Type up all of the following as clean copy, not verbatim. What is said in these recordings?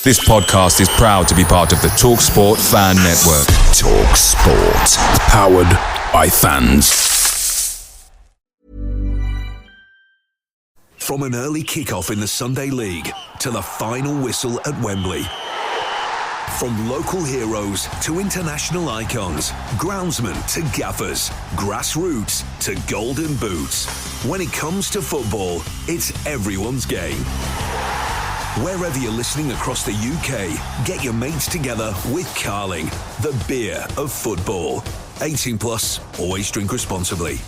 This podcast is proud to be part of the TalkSport Fan Network. TalkSport. Powered by fans. From an early kickoff in the Sunday League to the final whistle at Wembley. From local heroes to international icons, groundsmen to gaffers, grassroots to golden boots. When it comes to football, it's everyone's game. Wherever you're listening across the UK, get your mates together with Carling, the beer of football. 18 plus, always drink responsibly.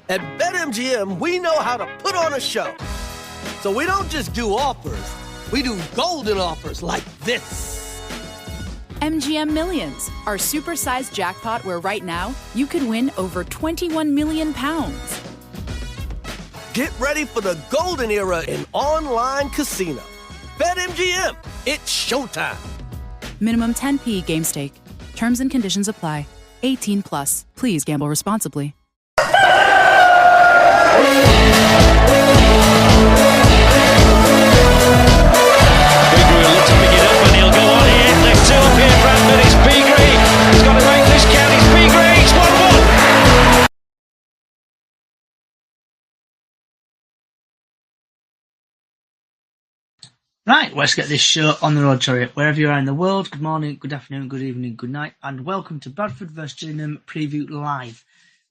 At BetMGM, we know how to put on a show. So we don't just do offers, we do golden offers like this. MGM Millions, our supersized jackpot where right now you could win over £21 million. Get ready for the golden era in online casino. BetMGM, it's showtime. Minimum 10p game stake. Terms and conditions apply. 18 plus. Please gamble responsibly. Bradford, it's Beagrie. He's got to make this count. It's Beagrie. It's 1-1. Right, let's get this show on the road, Chariot. Wherever you are in the world, good morning, good afternoon, good evening, good night, and welcome to Bradford vs Gillingham Preview Live.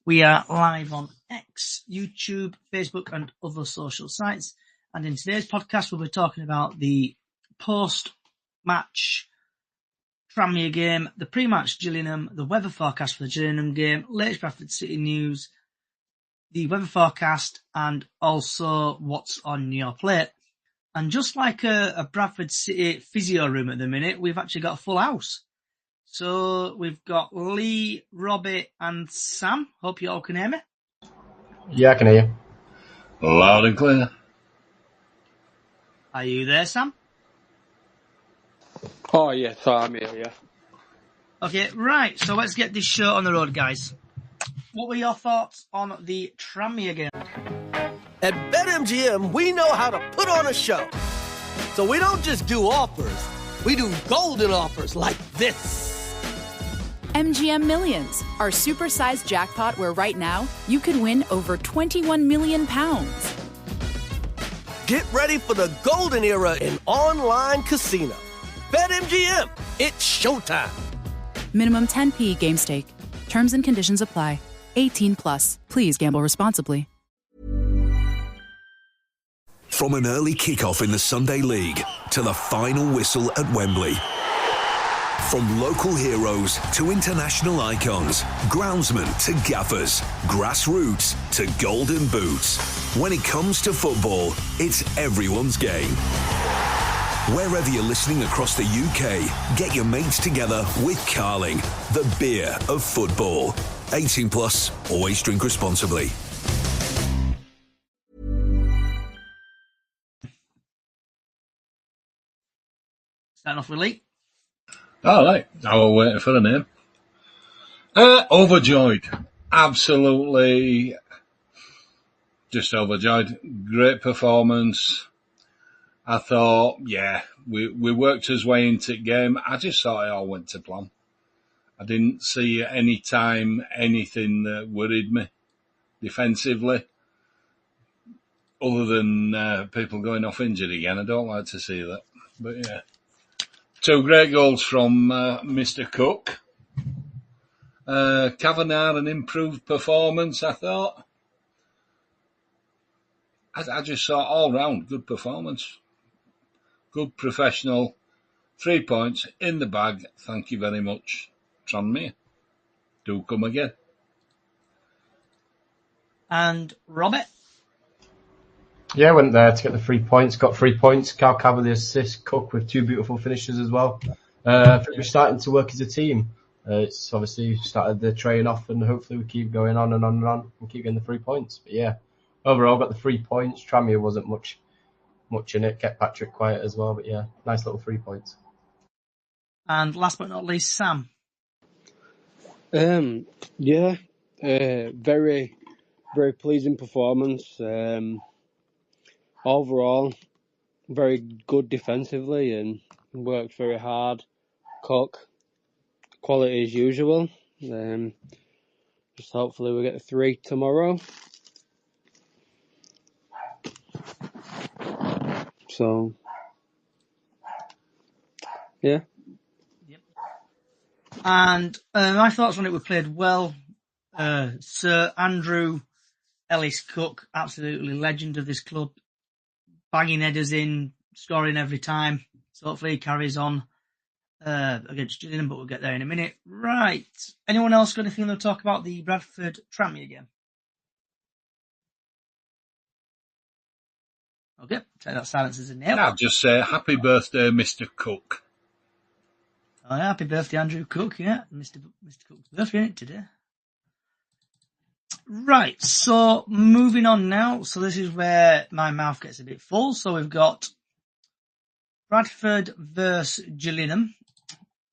We are live on X, YouTube, Facebook, and other social sites. And in today's podcast, we'll be talking about the post-match Tranmere game, the pre-match Gillingham, the weather forecast for the Gillingham game, latest Bradford City news, the weather forecast, and also what's on your plate. And just like a Bradford City physio room at the minute, we've actually got a full house. So we've got Lee, Robbie, and Sam. Hope you all can hear me. Yeah, I can hear you. Loud and clear. Are you there, Sam? Oh, yes, I'm here, yeah. Okay, right. So let's get this show on the road, guys. What were your thoughts on the Tranmere game? At BetMGM, we know how to put on a show. So we don't just do offers, we do golden offers like this. MGM Millions, our supersized jackpot where right now you could win over £21 million. Get ready for the golden era in online casino. BetMGM, it's showtime. Minimum 10p game stake. Terms and conditions apply. 18 plus. Please gamble responsibly. From an early kickoff in the Sunday League to the final whistle at Wembley. From local heroes to international icons, groundsmen to gaffers, grassroots to golden boots. When it comes to football, it's everyone's game. Wherever you're listening across the UK, get your mates together with Carling, the beer of football. 18 plus, always drink responsibly. Starting off with Lee. All right, I was waiting for the name. Overjoyed. Absolutely just overjoyed. Great performance. I thought, yeah, we worked his way into the game. I just thought it all went to plan. I didn't see at any time anything that worried me defensively, other than people going off injured again. I don't like to see that. But yeah. 2 great goals from Mr. Cook. Kavanagh, an improved performance, I thought. I just saw all round good performance. Good professional. 3 points in the bag. Thank you very much, Tranmere. Do come again. And Robert? Yeah, went there to get the 3 points. Got 3 points. Cal Cav the assist. Cook with 2 beautiful finishes as well. I think we're starting to work as a team. It's obviously started the train off, and hopefully we keep going on and on and on and keep getting the 3 points. But yeah, overall got the 3 points. Tranmere wasn't much in it. Kept Patrick quiet as well. But yeah, nice little 3 points. And last but not least, Sam. Very, very pleasing performance. overall, very good defensively and worked very hard. Cook, quality as usual. Just hopefully we get 3 tomorrow. So, yeah. Yep. And my thoughts on it were played well. Sir Andrew Ellis Cook, absolutely legend of this club, banging headers in, scoring every time. So hopefully he carries on against Gillingham, but we'll get there in a minute. Right. Anyone else got anything to talk about the Bradford Tranmere game? Okay, take that silence as a nail. I'll just say happy birthday, Mr. Cook. Oh, yeah, happy birthday, Andrew Cook. Yeah, Mr. Cook's birthday, isn't it, today? Right, so moving on now. So this is where my mouth gets a bit full. So we've got Bradford versus Gillingham,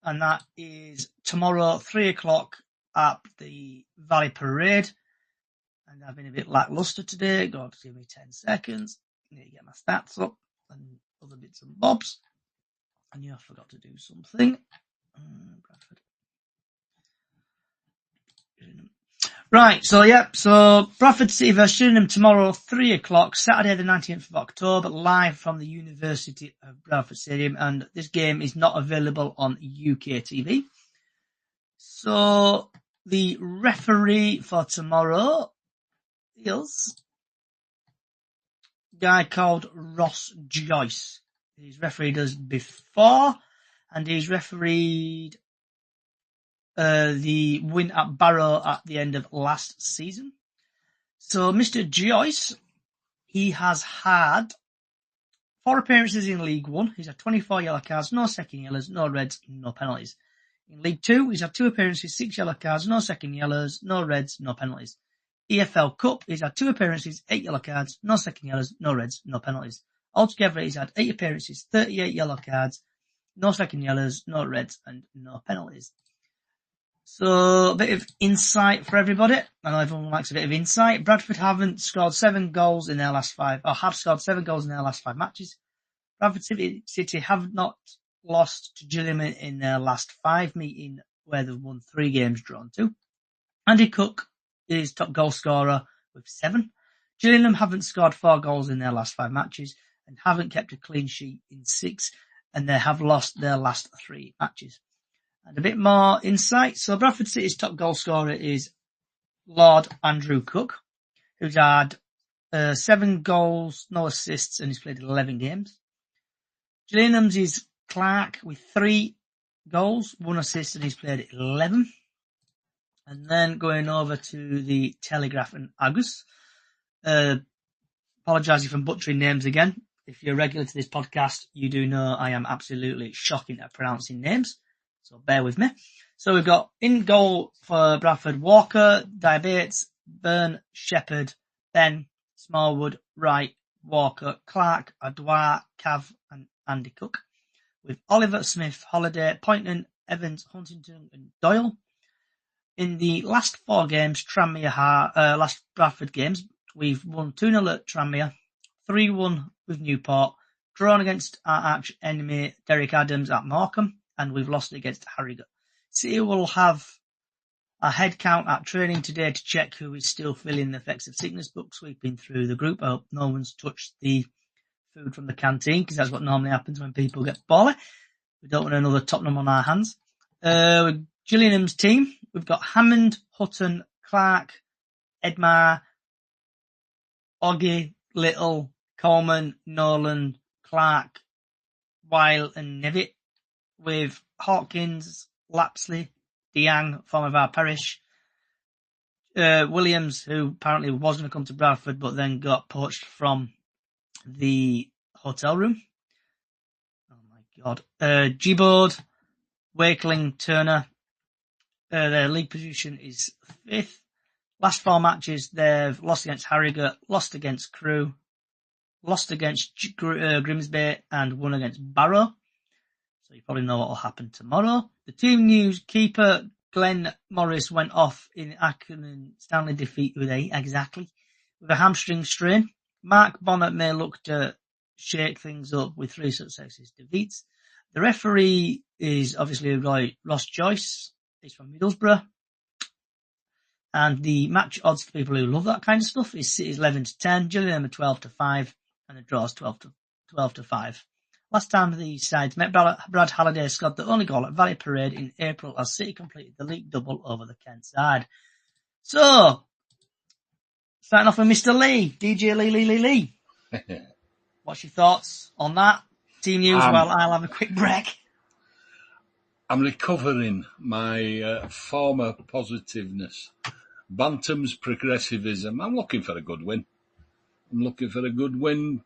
and that is tomorrow, 3 o'clock at the Valley Parade. And I've been a bit lackluster today. God, give me 10 seconds. I need to get my stats up and other bits and bobs. I knew I forgot to do something. Bradford. Right, so Bradford City versus Gillingham tomorrow, 3 o'clock, Saturday the 19th of October, live from the University of Bradford Stadium, and this game is not available on UK TV. So the referee for tomorrow is a guy called Ross Joyce. He's refereed us before, and he's refereed the win at Barrow at the end of last season. So Mr. Joyce, he has had 4 appearances in League 1. He's had 24 yellow cards, no second yellows, no reds, no penalties. In League 2, he's had 2 appearances, 6 yellow cards, no second yellows, no reds, no penalties. EFL Cup, he's had 2 appearances, 8 yellow cards, no second yellows, no reds, no penalties. Altogether, he's had 8 appearances, 38 yellow cards, no second yellows, no reds, and no penalties. So, a bit of insight for everybody. I know everyone likes a bit of insight. Bradford haven't scored 7 goals in their last 5, or have scored 7 goals in their last 5 matches. Bradford City have not lost to Gillingham in their last 5 meeting, where they've won 3 games, drawn 2. Andy Cook is top goal scorer with 7. Gillingham haven't scored 4 goals in their last 5 matches and haven't kept a clean sheet in 6, and they have lost their last 3 matches. And a bit more insight. So Bradford City's top goal scorer is Lord Andrew Cook, who's had 7 goals, no assists, and he's played 11 games. Gillingham's is Clark with 3 goals, 1 assist, and he's played 11. And then going over to the Telegraph and Argus. Apologise if I'm butchering names again. If you're regular to this podcast, you do know I am absolutely shocking at pronouncing names. So bear with me. So we've got in goal for Bradford, Walker, Diabates, Byrne, Shepherd, Ben, Smallwood, Wright, Walker, Clark, Adwar, Cav, and Andy Cook. With Oliver, Smith, Holiday, Poynton, Evans, Huntington, and Doyle. In the last 4 games, last Bradford games, we've won 2-0 at Tranmere, 3-1 with Newport, drawn against our arch enemy Derek Adams at Morecambe, and we've lost against Harrogate. City will have a head count at training today to check who is still feeling the effects of sickness, book sweeping through the group. I hope no one's touched the food from the canteen, because that's what normally happens when people get poorly. We don't want another Tottenham on our hands. With Gillingham's team, we've got Hammond, Hutton, Clark, Edmar, Oggy, Little, Coleman, Nolan, Clark, Weil, and Nevitt. With Hawkins, Lapsley, Diang, former of our parish, Williams, who apparently was going to come to Bradford but then got poached from the hotel room. Oh my God. Gboard, Wakeling, Turner. Their league position is 5th. Last 4 matches, they've lost against Harrogate, lost against Crewe, lost against Grimsby, and won against Barrow. So you probably know what will happen tomorrow. The team news: keeper Glenn Morris went off in Accrington Stanley defeat with a hamstring strain. Mark Bonnet may look to shake things up with 3 successive defeats. The referee is obviously Ross Joyce. He's from Middlesbrough. And the match odds for people who love that kind of stuff is City's 11-10, Gillingham 12-5, and the draw's 12-5. Last time the sides met, Brad Halliday scored the only goal at Valley Parade in April as City completed the league double over the Kent side. So, starting off with Mr. Lee, DJ Lee. What's your thoughts on that? Team news while I'll have a quick break. I'm recovering my former positiveness. Bantam's progressivism. I'm looking for a good win.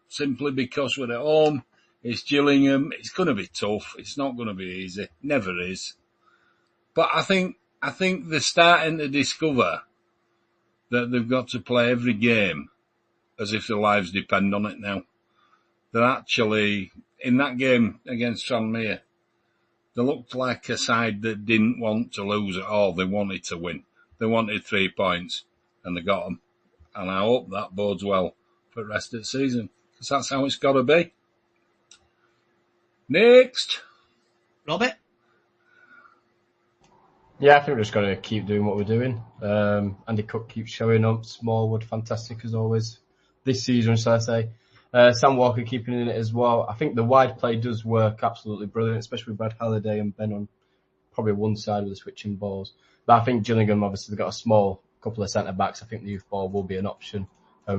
Simply because we're at home. It's Gillingham. It's going to be tough. It's not going to be easy. Never is. But I think they're starting to discover that they've got to play every game as if their lives depend on it now. They're actually, in that game against Tranmere, they looked like a side that didn't want to lose at all. They wanted to win. They wanted 3 points, and they got them. And I hope that bodes well for the rest of the season, because that's how it's got to be. Next. Robert? Yeah, I think we're just got to keep doing what we're doing. Andy Cook keeps showing up. Smallwood, fantastic as always. This season, shall I say. Sam Walker keeping in it as well. I think the wide play does work absolutely brilliant, especially with Brad Halliday and Ben on probably one side with the switching balls. But I think Gillingham, obviously, they've got a small couple of centre-backs. I think the youth ball will be an option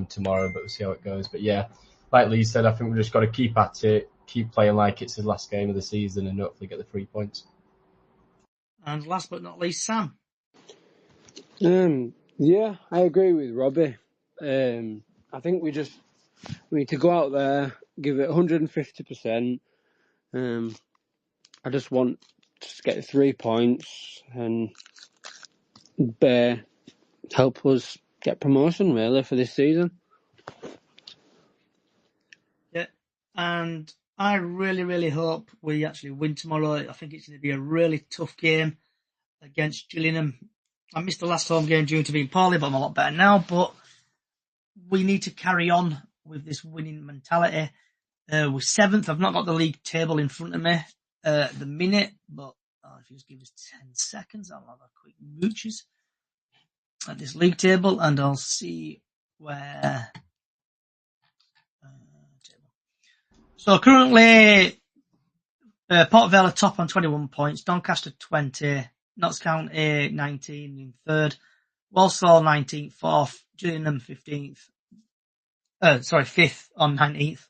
tomorrow, but we'll see how it goes. But yeah, like Lee said, I think we've just got to keep at it, keep playing like it's the last game of the season and hopefully get the 3 points. And last but not least, Sam. Yeah, I agree with Robbie. I think we need to go out there, give it 150%. I just want to get 3 points and help us get promotion, really, for this season. Yeah, and I really, really hope we actually win tomorrow. I think it's going to be a really tough game against Gillingham. I missed the last home game due to being poorly, but I'm a lot better now. But we need to carry on with this winning mentality. We're 7th. I've not got the league table in front of me at the minute, but if you just give us 10 seconds, I'll have a quick mooches at this league table, and I'll see where... So currently, Port Vale are top on 21 points, Doncaster 20, Notts County 19 in 3rd, Walsall 19th, 4th, Gillingham 15th, 5th on 19th,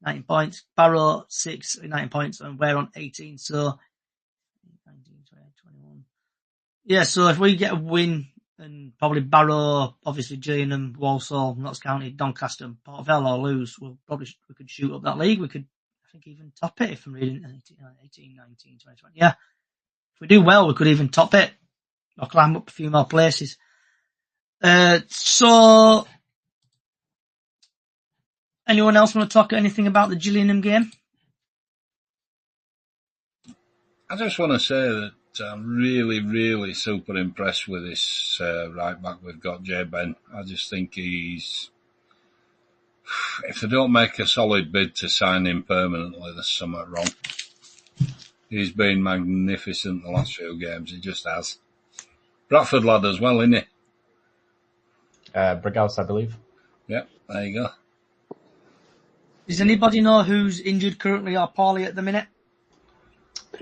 19 points, Barrow 6th, 19 points, and we're on 18, so 19, 20, 21. Yeah, so if we get a win, and probably Barrow, obviously Gillingham, Walsall, Notts County, Doncaster, and Port Vale all lose, we could shoot up that league. We could, I think, even top it if I'm reading 18, 19, 20, 20. Yeah. If we do well, we could even top it or climb up a few more places. So, anyone else want to talk anything about the Gillingham game? I just want to say that I'm really, really super impressed with this right back we've got, J. Ben. I just think if they don't make a solid bid to sign him permanently, there's something wrong. He's been magnificent the last few games, he just has. Bradford lad as well, isn't he? Brighouse, I believe. Yeah, there you go. Does anybody know who's injured currently or poorly at the minute?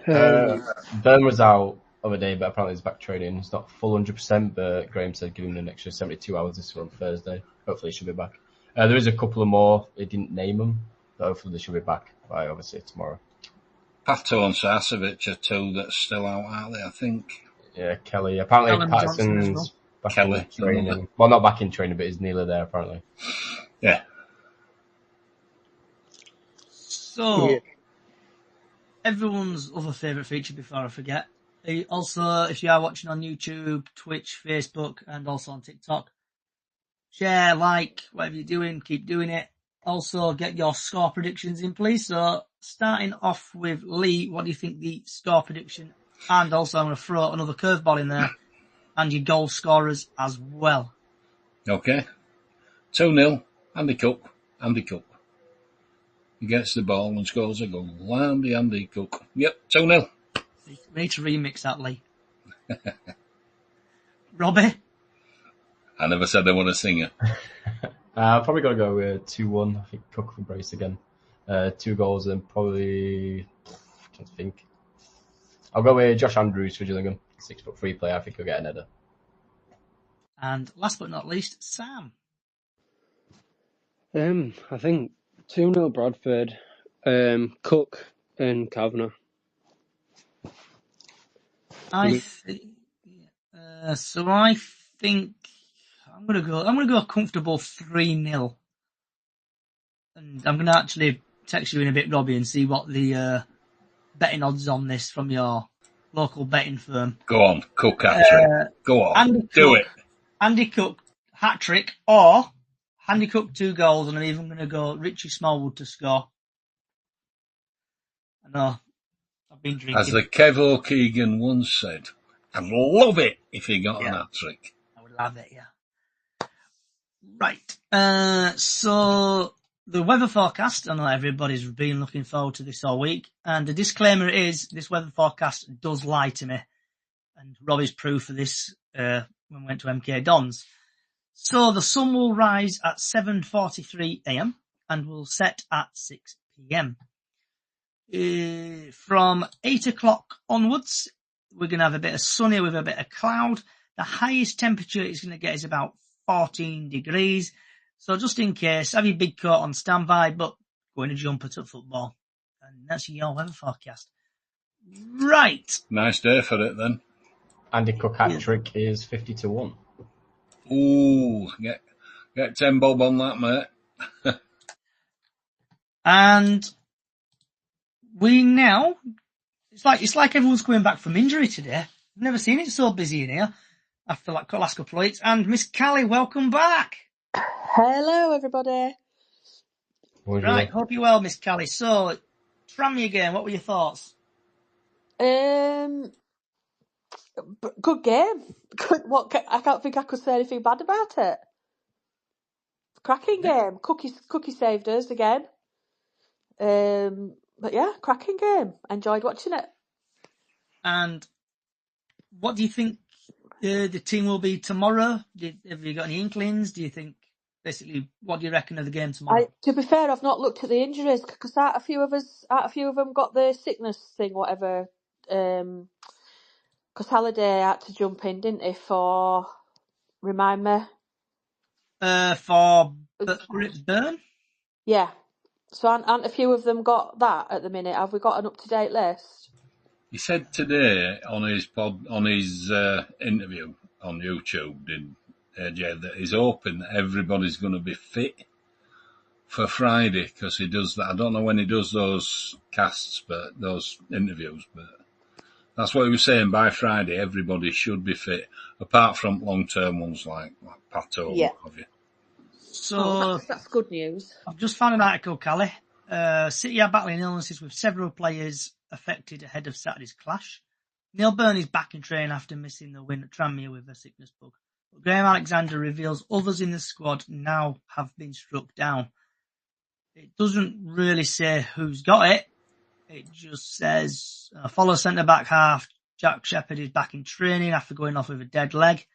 Ben was out other day, but apparently he's back training. It's not full 100%, but Graham said give him an extra 72 hours this on Thursday. Hopefully he should be back. There is a couple of more. He didn't name them, but hopefully they should be back by obviously tomorrow. Pato and Sarcevic are 2 that's still out, aren't they, I think? Yeah, Kelly. Apparently Callum Patterson's back Kelly. in training. Well, not back in training, but he's nearly there apparently. Yeah. So, everyone's other favourite feature before I forget. Also, if you are watching on YouTube, Twitch, Facebook, and also on TikTok, share, like, whatever you're doing, keep doing it. Also, get your score predictions in, please. So, starting off with Lee, what do you think the score prediction? And also, I'm going to throw another curveball in there, and your goal scorers as well. Okay. 2-0, Andy Cook. Andy Cook. He gets the ball and scores a goal. Andy Cook. Yep, 2-0. We need to remix that, Lee. Robbie? I never said I want to sing it. I've probably got to go with 2-1. I think Cook will brace again. 2 goals and probably... I can't think. I'll go with Josh Andrews for Gillingham. 6'3" player. I think he'll get an header. And last but not least, Sam. I think 2-0 Bradford, Cook and Kavanagh. I think I'm gonna go a comfortable 3-0. And I'm gonna actually text you in a bit, Robbie, and see what the betting odds on this from your local betting firm. Go on, Cook hat-trick. Go on, do it. Andy Cook hat-trick, or Andy Cook 2 goals, and I'm even going to go Richie Smallwood to score. I know, I've been drinking. As the Kev O'Keegan once said, I'd love it if he got an hat-trick. I would love it, yeah. Right, so the weather forecast, I know everybody's been looking forward to this all week, and the disclaimer is this weather forecast does lie to me, and Robbie's proof of this when we went to MK Dons. So the sun will rise at 7:43 a.m. and will set at 6 p.m. From 8 o'clock onwards, we're going to have a bit of sunny with a bit of cloud. The highest temperature it's going to get is about 14 degrees. So just in case, have your big coat on standby, but go in a jumper to football. And that's your weather forecast. Right. Nice day for it then. Andy Cook hat-trick is 50-1. Ooh, get 10 bob on that, mate. And we now, it's like everyone's coming back from injury today. I've never seen it so busy in here after like the last couple of weeks. And Miss Callie, welcome back. Hello, everybody. Right, hope you're well, Miss Callie. So, Tranmere again, what were your thoughts? Good game. I can't think I could say anything bad about it. Cracking game. Cookie saved us again. But yeah, cracking game. Enjoyed watching it. And what do you think the team will be tomorrow? Have you got any inklings? Do you think, basically, what do you reckon of the game tomorrow? To be fair, I've not looked at the injuries because a few of them got the sickness thing, whatever. Because Halliday had to jump in, didn't he? For remind me. For Burn. Yeah. So aren't a few of them got that at the minute? Have we got an up-to-date list? He said today on his interview on YouTube, did AJ, that he's hoping that everybody's going to be fit for Friday because he does that. I don't know when he does those casts, but those interviews, but that's what he was saying. By Friday, everybody should be fit, apart from long-term ones like Pato. Yeah. What have you. So that's good news. I've just found an article, Callie. City are battling illnesses with several players affected ahead of Saturday's clash. Neil Byrne is back in training after missing the win at Tranmere with a sickness bug. But Graham Alexander reveals others in the squad now have been struck down. It doesn't really say who's got it. It just says follow centre-back half Jack Shepherd is back in training after going off with a dead leg.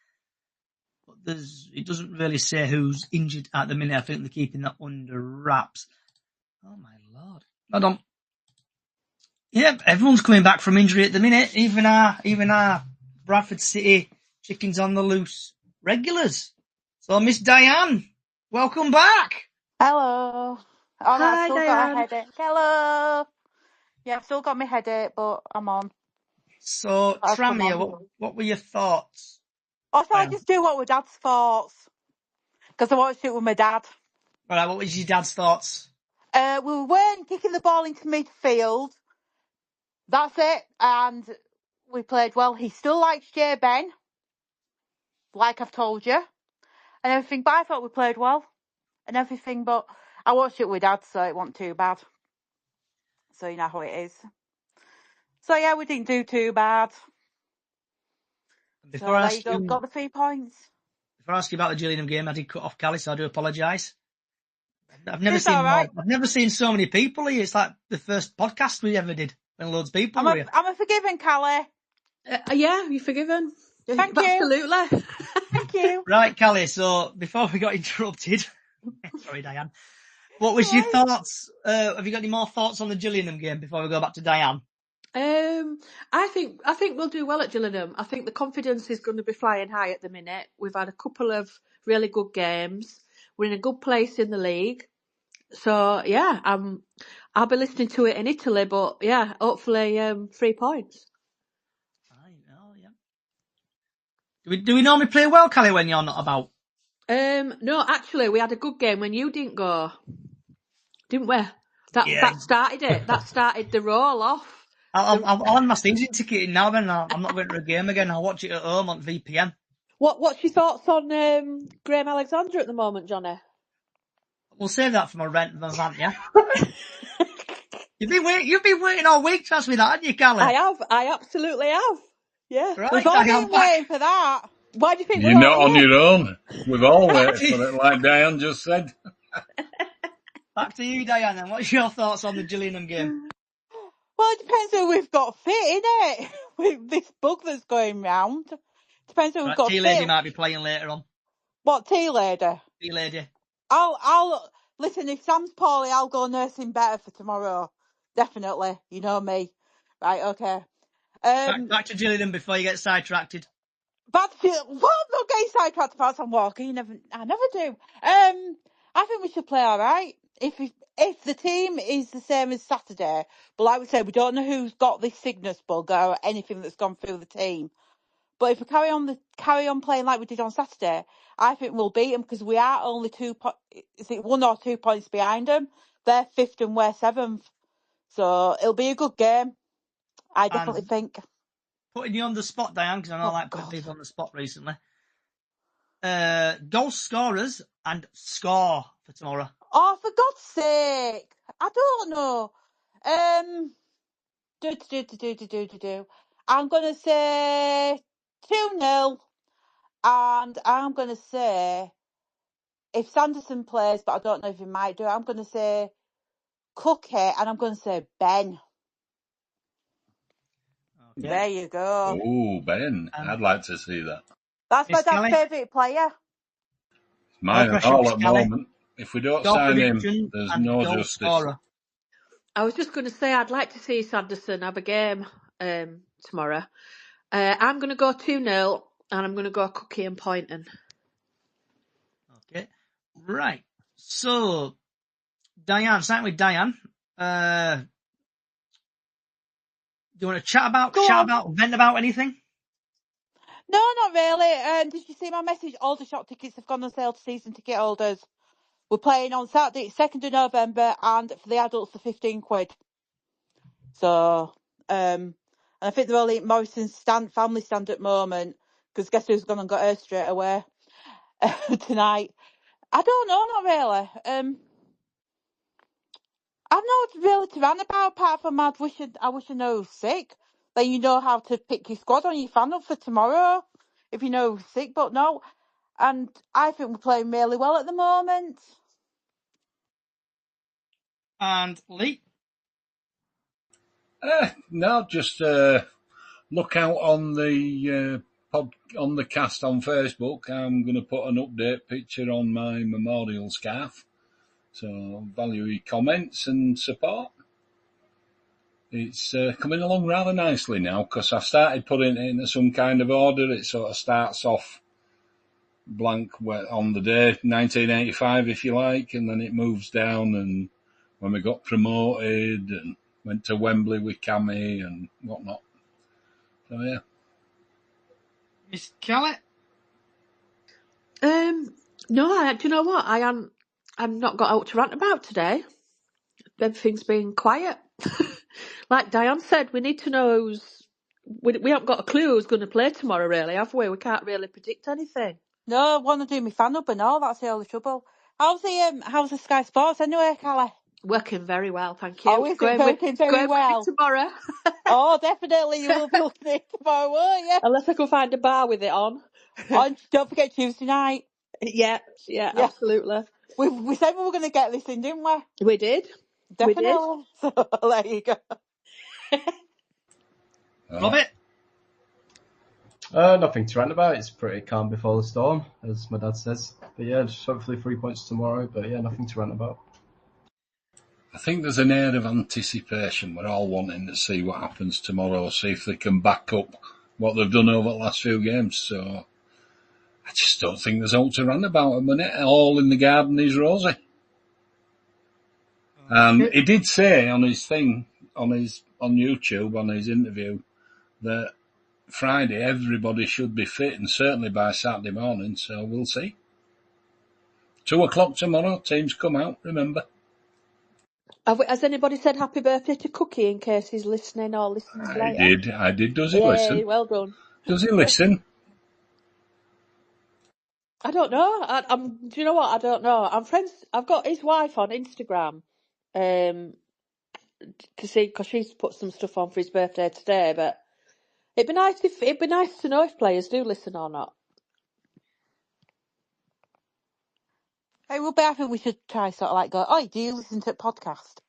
But it doesn't really say who's injured at the minute. I think they're keeping that under wraps. Oh my lord. Yeah, everyone's coming back from injury at the minute. Even our Bradford City chickens on the loose regulars. So Miss Diane, welcome back. Hello. Oh, no, I've still Diane. got a headache. Hello. Yeah, I've still got my headache, but I'm on. So, Tranmere, what were your thoughts? I thought I'd just do what with Dad's thoughts. Because I watched it with my dad. Alright, what was your dad's thoughts? We weren't kicking the ball into midfield. That's it. And we played well. He still likes Jay Ben. Like I've told you. And everything. But I thought we played well. And everything. But I watched it with Dad, so it wasn't too bad. So you know how it is. So yeah, we didn't do too bad. Before I there you go, got the 3 points. Before I ask you about the Gillingham game, I did cut off Callie, so I do apologise. I've never It's seen all right. I've never seen so many people here. It's like the first podcast we ever did when loads of people were here. I'm a forgiving, Callie. Yeah, you're forgiven. Thank you. Absolutely. Thank you. Right, Callie, so before we got interrupted, sorry, Diane, what was your thoughts? Have you got any more thoughts on the Gillingham game before we go back to Diane? I think we'll do well at Gillingham. I think the confidence is going to be flying high at the minute. We've had a couple of really good games. We're in a good place in the league. So yeah, I'll be listening to it in Italy, but yeah, hopefully 3 points. I know, yeah. Do we normally play well, Callie, when you're not about? No, actually, we had a good game when you didn't go, didn't we? That started it. That started the roll off. I'll have my season ticket in now, then I'm not going to a game again. I'll watch it at home on VPN. What's your thoughts on Graham Alexander at the moment, Johnny? We'll save that for my rant, yeah? You've been waiting all week to ask me that, haven't you, Callie? I absolutely have. Yeah. Right, We've all been waiting for that. Why do you think You're not on your own. We've all waited for it, like Diane just said. Back to you, Diane, then. What's your thoughts on the Gillingham game? Well, it depends who we've got fit, innit? With this bug that's going round. Depends who we've got fit. Tea-Lady might be playing later on. What, Tea-Lady? Tea-Lady. I'll listen, if Sam's poorly, I'll go nurse him better for tomorrow. Definitely. You know me. Right, okay. Back to Gillingham before you get sidetracked. What? I'm not getting sidetracked about Sam Walker. I never do. I think we should play all right. If the team is the same as Saturday, but like we said, we don't know who's got this sickness bug or anything that's gone through the team. But if we carry on playing like we did on Saturday, I think we'll beat them because we are only 1 or 2 points behind them. They're 5th and we're 7th. So it'll be a good game. I definitely think. Putting you on the spot, Diane, because I know I like putting people on the spot recently. Goal scorers and score for tomorrow. Oh, for God's sake. I don't know. I'm going to say 2-0. And I'm going to say, if Sanderson plays, but I don't know if he might do, I'm going to say Cookie and I'm going to say Ben. Okay. There you go. Oh, Ben. I'd like to see that. That's my dad's favourite player. Mine and all at the moment. If we don't sign him, there's no justice. Scorer. I was just going to say I'd like to see Sanderson have a game tomorrow. I'm going to go 2-0 and I'm going to go Cookie and Poynton. Okay. Right. So, Diane, starting with Diane. Do you want to vent about anything? No, not really. Did you see my message? Aldershot tickets have gone on sale to season ticket holders. We're playing on Saturday, 2nd of November, and for the adults, they're £15. So, and I think they're only at Morrison's family stand at the moment, because guess who's gone and got her straight away tonight? I don't know, not really. I've not really to rant about, apart from I wish I know who's sick. Then you know how to pick your squad on your fan up for tomorrow, if you know who's sick, but no. And I think we're playing really well at the moment. And Lee? No, just look out on the on the cast on Facebook. I'm going to put an update picture on my memorial scarf. So value your comments and support. It's coming along rather nicely now because I've started putting it into some kind of order. It sort of starts off blank on the day 1985, if you like, and then it moves down. And when we got promoted and went to Wembley with Cammy and whatnot. So yeah. Miss Kelly? No, do you know what? I've not got out to rant about today. Everything's been quiet. Like Diane said, we need to know we haven't got a clue who's going to play tomorrow, really, have we? We can't really predict anything. No, I want to do my fan up and all. That's the only trouble. How's the Sky Sports anyway, Callie? Working very well, thank you. Oh, is it working very well? Tomorrow. Oh, definitely. You will be looking at it tomorrow, won't you? Unless I can find a bar with it on. And don't forget Tuesday night. Yeah, absolutely. We said we were going to get this in, didn't we? We did. Definitely. So there you go. Robert? Nothing to rant about. It's pretty calm before the storm, as my dad says. But yeah, just hopefully 3 points tomorrow. But yeah, nothing to rant about. I think there's an air of anticipation. We're all wanting to see what happens tomorrow, see if they can back up what they've done over the last few games. So I just don't think there's out to rant about a minute. All in the garden is rosy. And he did say on his thing, on YouTube, on his interview, that Friday everybody should be fit, and certainly by Saturday morning. So we'll see. 2:00 tomorrow. Teams come out. Remember. Has anybody said happy birthday to Cookie in case he's listening or listens later? I did. Does he Yay, listen? well done. Does he listen? I don't know. Do you know what? I don't know. I'm friends. I've got his wife on Instagram, to see, because she's put some stuff on for his birthday today. But it'd be nice to know if players do listen or not. Hey, Ruby, I think we should try sort of like go, oh, do you listen to a podcast?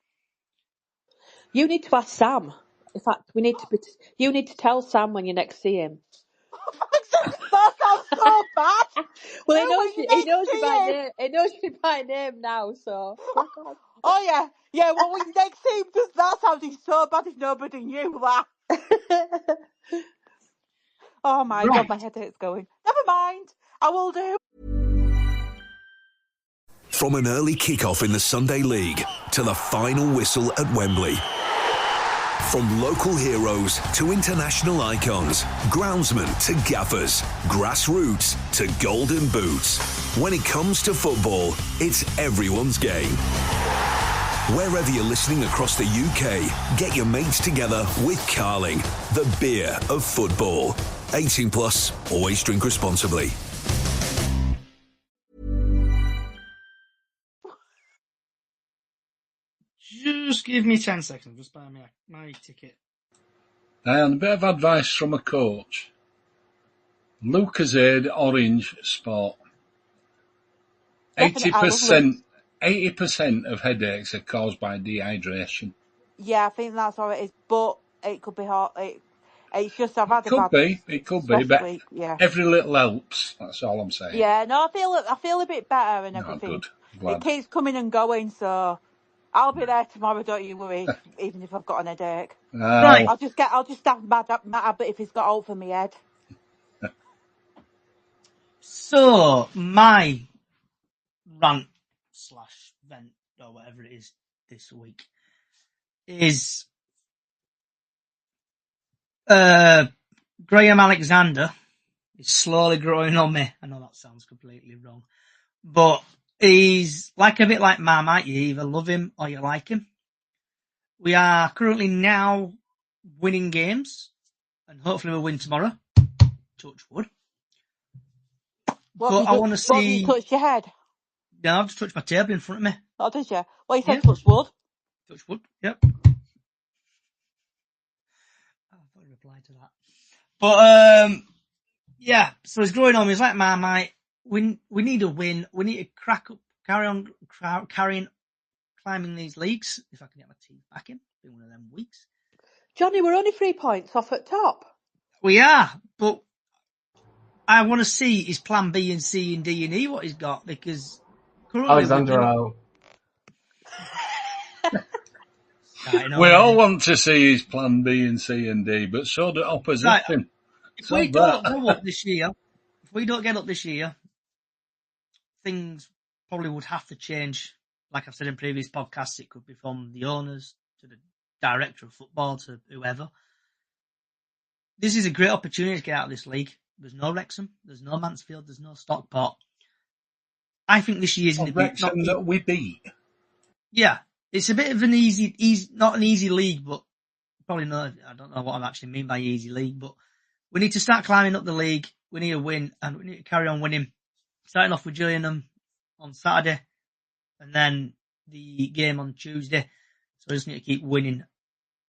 You need to ask Sam. In fact, you need to tell Sam when you next see him. That sounds so bad. Well, Who, when you he knows next you see by him? name. He knows you by name now, so crack on. Oh, yeah. Yeah, well, when you next see him, because that sounded so bad if nobody knew that. Oh, my God, my headache's going. Never mind. I will do. From an early kick-off in the Sunday League to the final whistle at Wembley. From local heroes to international icons, groundsmen to gaffers, grassroots to golden boots. When it comes to football, it's everyone's game. Wherever you're listening across the UK, get your mates together with Carling, the beer of football. 18 plus, always drink responsibly. Just give me 10 seconds. Just buy me my ticket. And a bit of advice from a coach. Lucozade Orange Sport. 80% of headaches are caused by dehydration. Yeah, I think that's all it is. But it could be hot. It's just I've had It could be, but week, yeah. every little helps. That's all I'm saying. Yeah, no, I feel a bit better and everything. Good. It keeps coming and going, so I'll be there tomorrow. Don't you worry. Even if I've got an headache, Right. I'll just have Matt Abbott if he's got hold for me head. So my rant / vent or whatever it is this week is Graham Alexander is slowly growing on me. I know that sounds completely wrong, but he's a bit like Marmite. You either love him or you like him. We are currently now winning games, and hopefully we'll win tomorrow. Touch wood. But I want to see. What, you touched your head? No, I've just touched my table in front of me. Oh, did you? Well, you said touch wood. Touch wood, yep. I'll put a reply to that. But, yeah, so it's growing on me. It's like Marmite. We need a win. We need to carry on climbing these leagues. If I can get my teeth back in. Been one of them weeks. Johnny, we're only 3 points off at top. We are, but I want to see his plan B and C and D and E what he's got, because Alexander out. We all want to see his plan B and C and D, but so do opposition. Right. If we don't go up this year, things probably would have to change. Like I've said in previous podcasts, it could be from the owners to the director of football to whoever. This is a great opportunity to get out of this league. There's no Wrexham, there's no Mansfield, there's no Stockport. I think this year's going to be Wrexham that we beat. Yeah, it's a bit of an easy, not an easy league, but probably not. I don't know what I actually mean by easy league, but we need to start climbing up the league. We need a win, and we need to carry on winning. Starting off with Gillingham on Saturday, and then the game on Tuesday. So I just need to keep winning,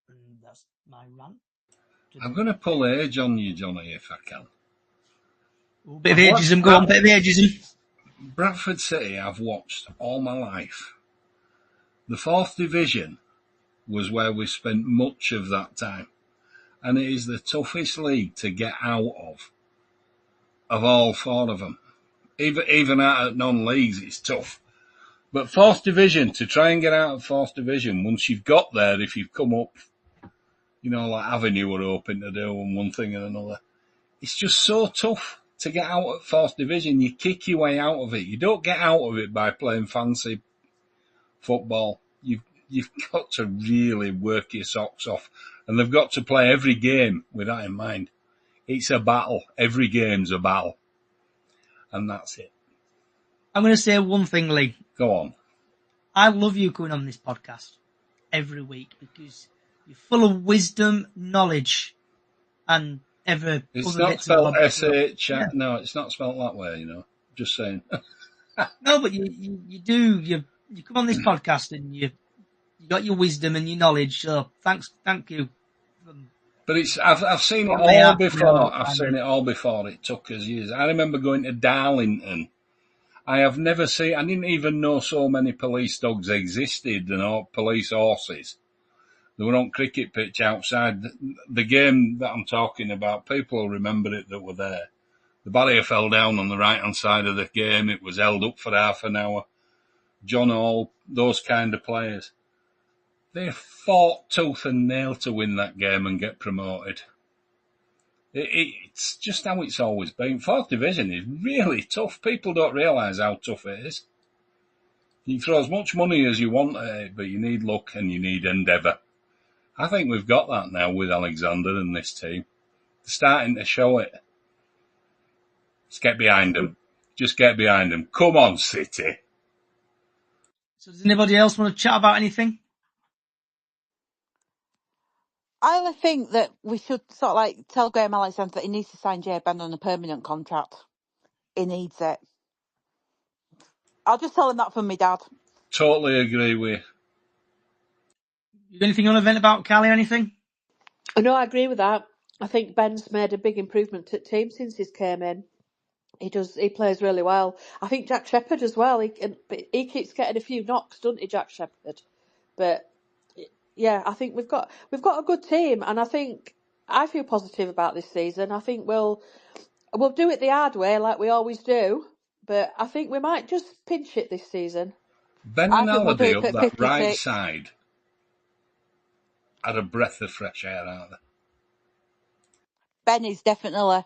and that's my rant. I'm going to pull age on you, Johnny, if I can. Bit of ageism, go on, bit of ageism. Bradford City I've watched all my life. The 4th Division was where we spent much of that time. And it is the toughest league to get out of all 4 of them. Even out of non-leagues, it's tough. But 4th Division, to try and get out of 4th Division, once you've got there, if you've come up, like Avenue were hoping to do and one thing and another, it's just so tough to get out of 4th Division. You kick your way out of it. You don't get out of it by playing fancy football. You've got to really work your socks off. And they've got to play every game with that in mind. It's a battle. Every game's a battle. And that's it. I'm going to say one thing, Lee. Go on. I love you coming on this podcast every week because you're full of wisdom, knowledge, and It's not spelled S-H. No, it's not spelled that way, Just saying. No, but you do. You come on this podcast and you got your wisdom and your knowledge. So thank you. But I've seen it all before. I've seen it all before. It took us years. I remember going to Darlington. I didn't even know so many police dogs existed and police horses. They were on cricket pitch outside. The game that I'm talking about, people will remember it that were there. The barrier fell down on the right-hand side of the game. It was held up for half an hour. John Hall, those kind of players. They fought tooth and nail to win that game and get promoted. It's just how it's always been. 4th Division is really tough. People don't realise how tough it is. You can throw as much money as you want at it, but you need luck and you need endeavour. I think we've got that now with Alexander and this team. They're starting to show it. Let's get behind them. Just get behind them. Come on, City. So does anybody else want to chat about anything? I only think that we should sort of tell Graham Alexander that he needs to sign Jay Ben on a permanent contract. He needs it. I'll just tell him that from my dad. Totally agree with you. Anything on event about Cali or anything? No, I agree with that. I think Ben's made a big improvement to the team since he's came in. He plays really well. I think Jack Shepherd as well. He keeps getting a few knocks, doesn't he, Jack Shepherd? But yeah, I think we've got a good team, and I feel positive about this season. I think we'll do it the hard way like we always do, but I think we might just pinch it this season. Ben and Allaby up that right side are a breath of fresh air, aren't they? Ben is definitely.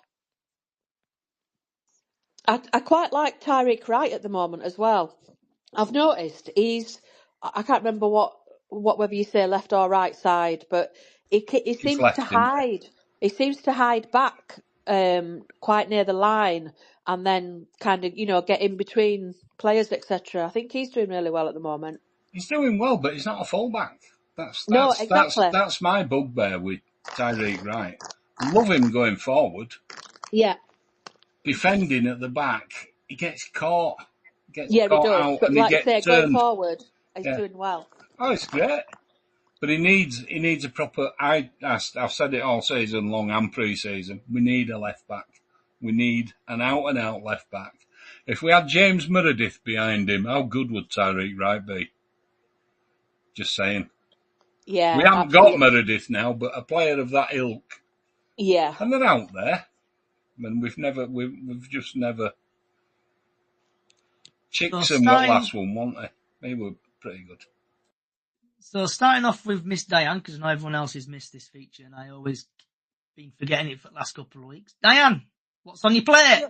I quite like Tyreek Wright at the moment as well. I've noticed I can't remember whether you say left or right side, but he seems to hide. He seems to hide back quite near the line and then kind of get in between players, etc. I think he's doing really well at the moment. He's doing well, but he's not a fullback. That's exactly. That's my bugbear with Tyreek Wright. Love him going forward. Yeah. Defending at the back, he gets caught. He does. Out but and like he gets say, turned. Going forward, he's doing well. Oh, it's great. But he needs a proper. I've said it all season long and pre-season. We need a left back. We need an out-and-out left back. If we had James Meredith behind him, how good would Tyreek Wright be? Just saying. Yeah, we haven't got Meredith now, but a player of that ilk. Yeah, and they're out there. I mean, we've just never. Chickson were last one, weren't they? They were pretty good. So starting off with Miss Diane, because I know everyone else has missed this feature, and I always been forgetting it for the last couple of weeks. Diane, what's on your plate?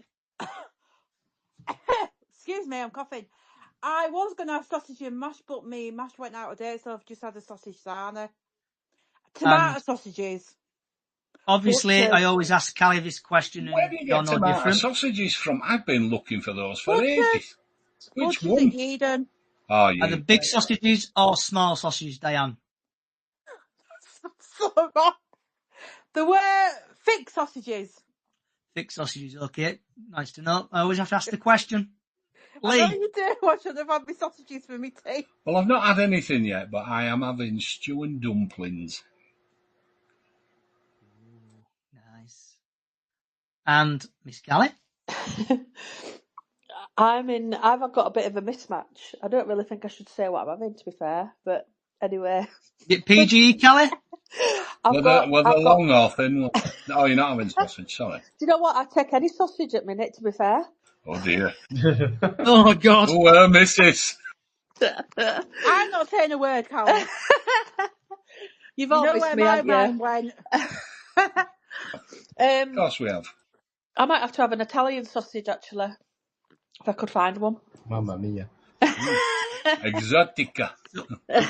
Excuse me, I'm coughing. I was going to have sausage and mash, but my mash went out of date, so I've just had a sausage sarnie. Tomato sausages. Obviously, I always ask Callie this question. Where do you get tomato sausages from? I've been looking for those for ages. Which one? Eden. Oh, yeah. Are the big sausages or small sausages, Diane? So wrong. There were thick sausages. Thick sausages, okay. Nice to know. I always have to ask the question. Lee. I know you do. I should have had my sausages for me tea. Well, I've not had anything yet, but I am having stew and dumplings. Nice. And Miss Callie? I've got a bit of a mismatch. I don't really think I should say what I'm having, to be fair. But anyway. Bit PG, Kelly? I've got long or thin one? Oh, you're not having sausage, sorry. Do you know what? I take any sausage at minute, to be fair. Oh dear. Oh, God. Oh, missus. I'm not saying a word, Callum. You've You all know missed where me, my haven't mind you? went. Of course we have. I might have to have an Italian sausage, actually, if I could find one. Mamma mia. Exotica.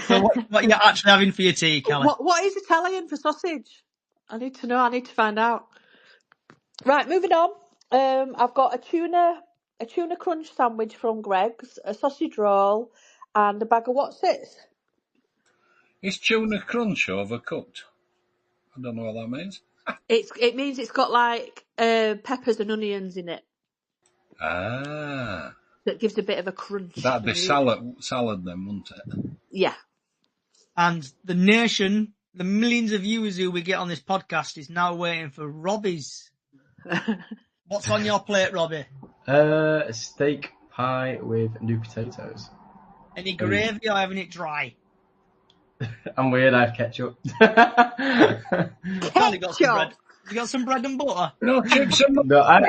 So what are you actually having for your tea, Kelly? What is Italian for sausage? I need to know. I need to find out. Right, moving on. I've got a tuna crunch sandwich from Greg's, a sausage roll, and a bag of what's it? Is tuna crunch overcooked? I don't know what that means. It means it's got like peppers and onions in it. Ah. That gives a bit of a crunch. That'd be salad then, wouldn't it? Yeah. And the nation, the millions of viewers who we get on this podcast is now waiting for Robbie's. What's on your plate, Robbie? A steak pie with new potatoes. Any gravy or having it dry? I'm weird, I have ketchup. Kelly got some bread. You got some bread and butter? No, chips and No, I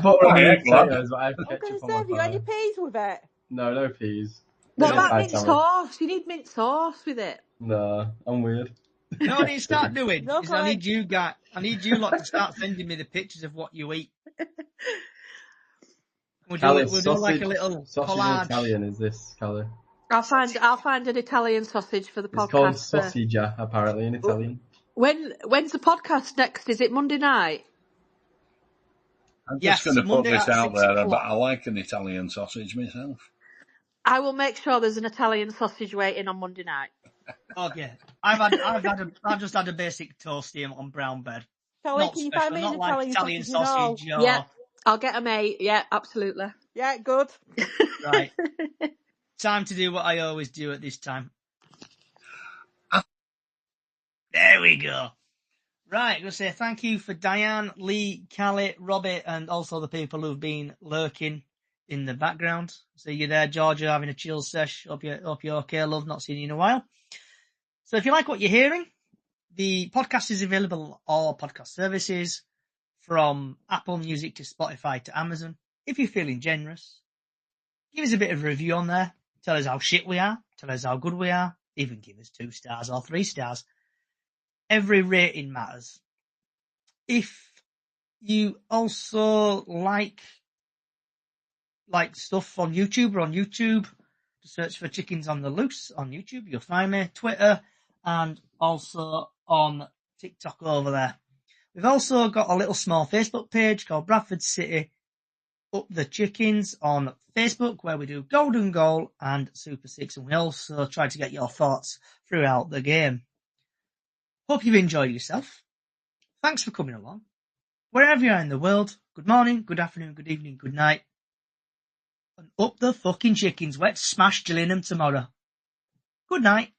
butter on Yeah, the potatoes, but I have I was going ketchup to on say, my have you got any pie. peas with it? No peas. What Yeah, about I mint tell her. sauce? You need mint sauce with it. No, I'm weird. You know what I need to start doing? No is comment. I need you lot to start sending me the pictures of what you eat. We'll do like a little sausage collage. in Italian is this, Callie? I'll find an Italian sausage for the It's podcast. called sausage, apparently, in Italian. When's the podcast next? Is it Monday night? I'm Yes, just going to put Monday this at out 6 there, but o'clock. I like an Italian sausage myself. I will make sure there's an Italian sausage waiting on Monday night. Okay. I've just had a basic toasty on brown bread. Kelly, Not can you special, find me not an like Italian sausage. Or... Yeah, I'll get a mate. Yeah, absolutely. Yeah, good. Right. Time to do what I always do at this time. There we go. Right, I'm going to say thank you for Diane, Lee, Callie, Robbie, and also the people who've been lurking in the background. See you there, Georgia, having a chill sesh. Hope you're okay, love. Not seen you in a while. So if you like what you're hearing, the podcast is available on all podcast services, from Apple Music to Spotify to Amazon. If you're feeling generous, give us a bit of a review on there. Tell us how shit we are. Tell us how good we are. Even give us 2 stars or 3 stars. Every rating matters. If you also like stuff on YouTube, just search for Chickens on the Loose on YouTube. You'll find me. Twitter and also on TikTok over there. We've also got a little small Facebook page called Bradford City Up the Chickens on Facebook, where we do Golden Goal and Super 6, and we also try to get your thoughts throughout the game. Hope you've enjoyed yourself. Thanks for coming along. Wherever you are in the world, good morning, good afternoon, good evening, good night. And up the fucking chickens. Let's smash Gillingham tomorrow. Good night.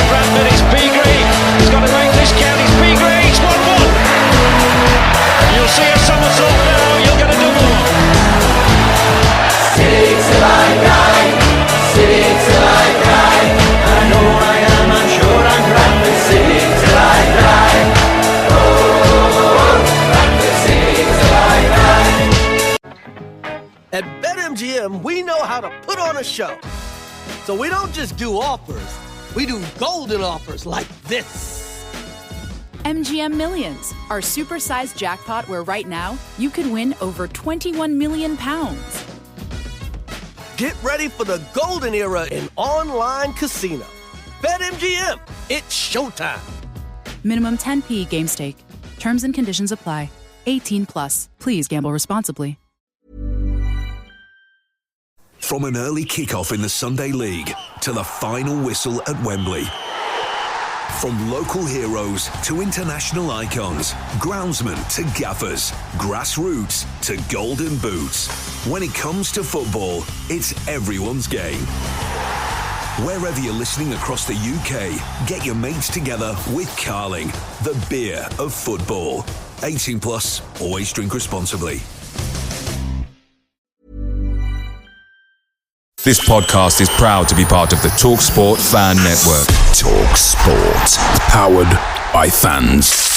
Bradford, it's Green. He's got to make this count. It's Green. It's 1-1. You'll see a somersault now. You'll get a double one. City till I die. City till I die. I know I am. I'm sure I'm Bradford City till I die. Oh, Bradford City till I die. At BetMGM, we know how to put on a show. So we don't just do offers. We do golden offers like this. MGM Millions, our supersized jackpot where right now you could win over £21 million. Get ready for the golden era in online casino. BetMGM, it's showtime. Minimum 10p game stake. Terms and conditions apply. 18 plus. Please gamble responsibly. From an early kickoff in the Sunday League to the final whistle at Wembley. From local heroes to international icons, groundsmen to gaffers, grassroots to golden boots. When it comes to football, it's everyone's game. Wherever you're listening across the UK, get your mates together with Carling, the beer of football. 18 plus, always drink responsibly. This podcast is proud to be part of the TalkSport Fan Network. TalkSport. Powered by fans.